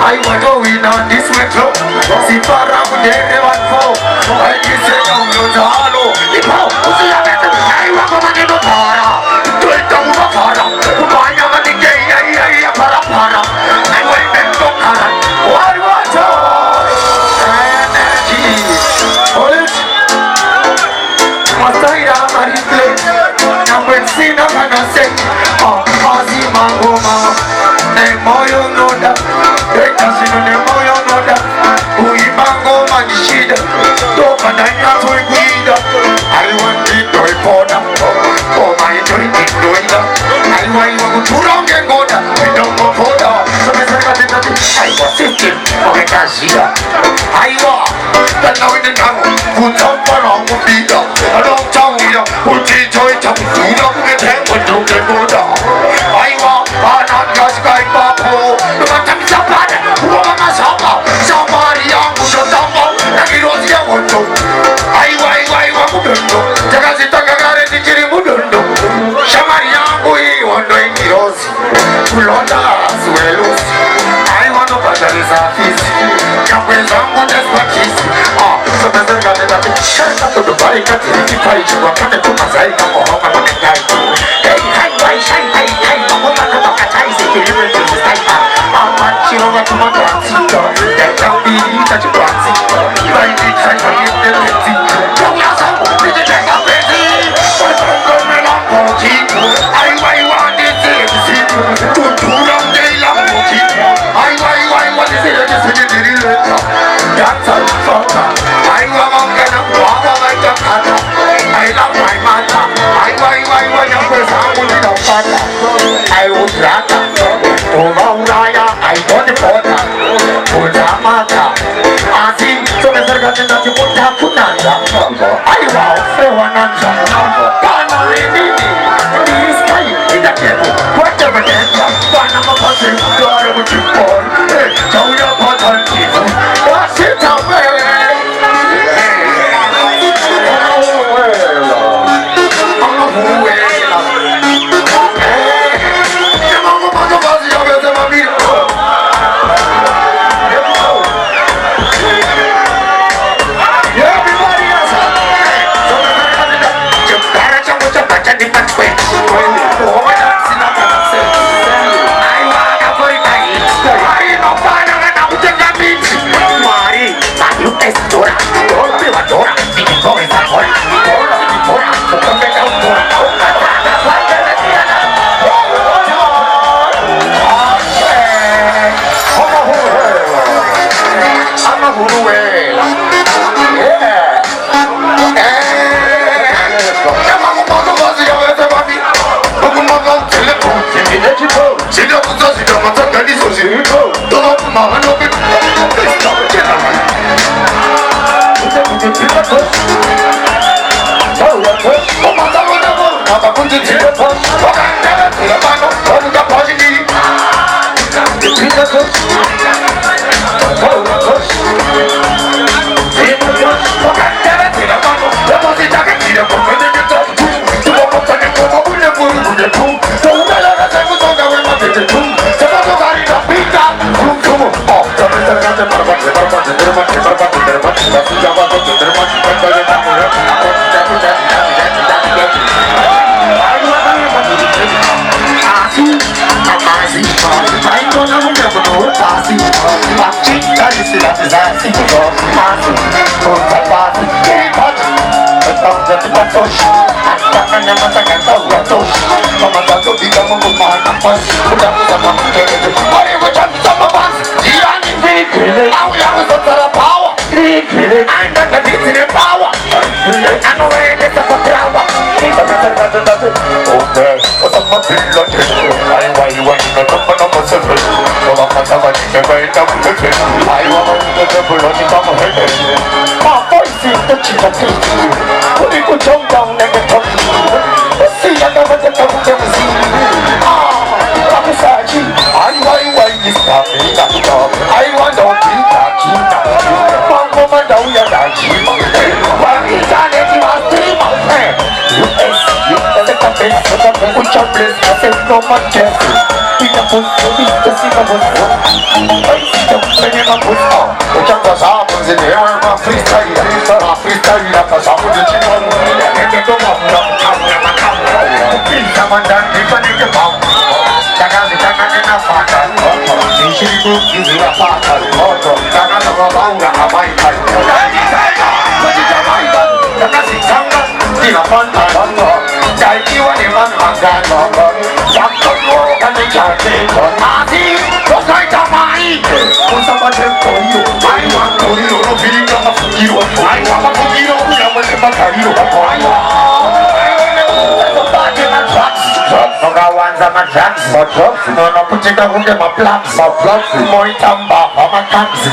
I want to win on this metro. Si para mudere one four. I say I'm not hollow. Ipo, usi ya betu. I want to mangi no para. Tuita uma para. Umanya mani gay ya para. I want them to para. What want to? Energy. Hold it. Masaira marisle. Number sina kana se. Azi mango mama. Moyo noda. Kasino ne moyo noda, uibango manishida, toka ndanya tuiguida. I want it to ipoda, oh my joy it doida. I want you to turonge ngoda, we don't go foda. So me say that I was system, okay kashida. I want that now in the town, put up for long vida. I don't tell you, put it to it up, you don't get him, but don't get ngoda. I want, I'm not just going papo, but I'm somebody. Somebody yangu ndo tambo na kirozi ya moto. Aiwa mudondo jakazitaka kare tichiri mudondo. Shamari yangu hii wondo ingirozi kulonda suelusi. Aiwa no pataliza afisi kakweza mungu deswakisi. So bezerga neta shaka to dubai katiri kipai chukwa kate kumazai kamo honga manekai. Hey hai mamona kutoka chai sikiliwe kuzistaipa. Chino wa kumatanzito Deka ubirita chukwanzito Iwa ibita iwa yedeti Yonga sambu nije deka pezi Watongo melamboji Aiwa ndizezi Tuntura mdeila mboji Aiwa ndizezi dirileta Danza ufota Aiwa mongena Wawa maita kata I love my mother Aiwa nyambeza Mundina ufata Aiwa utrata Toma uraya I want the porta, porta mata. Asi, so me serga tenda ti porta kunanda. I want frewananda. Kana renini, this guy in the table. Whatever that, kana mapase, dore muchipor. Chauya patan kifu, wasita wele. I know 그렇게 아이와 이것을 불러니까 뭐 해야 마포이스 뜻이다 뜻이 그리고 정정 내게 덮이 시작과 버텼다 공정시 아무사지 아이와 이스타입니다 아이와 너비다 진다 광고만 나오야 나지 왕이 자네지 마스터리마 USU 색깔 우천 블레스 세로만 제스 이가 보스 미스터 시가 보스 어이시죠 내가 보스 오장과 사분세 내얼마 프리스타일이야 프리스타일이라까 사분세 치는 내게도 없나 카메라만 카메라 빈사만 난 일반에게 밥 나가지 나가지나 파탄 진실이 굵기지나 파탄 나가서가 마우라 아마이탈 나기 살가 거지자 마이건 나가시 상관 니가 판탄 짧기와 내만 망간 약속으로 가는 자세 아직 못살다 마이 본사만 템포이로 아이와 도리로로 비린가마 풍기로 아이와 풍기로 우야만 세바타리로 너가 완사만 장스 너는 붙이다 hunde ma plats moi tamba ma kansi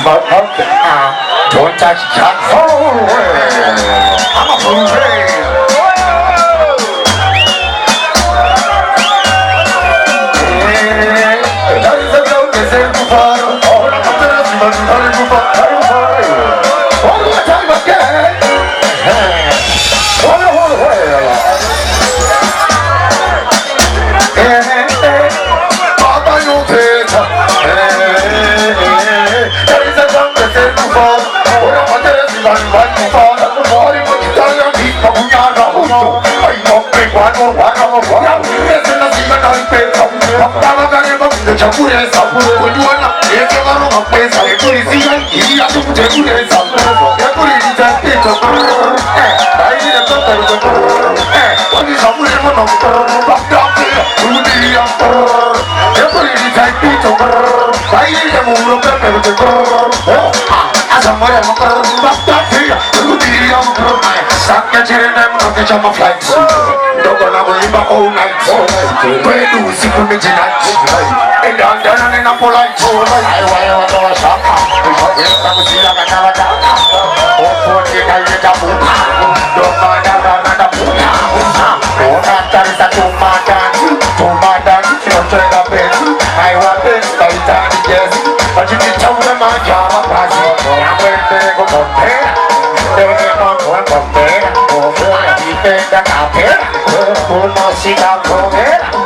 don't touch chance I'm a fool 정부에서 원원아 예정하러 먹고서 예쁘리 시간 이리야 좀 제국에서 예쁘리 진짜 삐져 나이는 떴다고 어디 선물이면 너무 빡빡해 누구들이야 예쁘리 진짜 삐져 나이는 무릎 뺏고 아sam머리 먹고 빡빡해 누구들이야 쌍꺼치를 내면 어떻게 잡아 플라이트 너가 보이면 all night 왜 누구시 꿈이지 않지 dandanan en polite ayo to saka esta musila ka naga o poti kaya da puta do mada puta ona tarisa tumadan no trega pes I want this titan yes but you can tell them my job pasi ya verte go pontera debe que con pontera o fuera y te da capera o no siga comer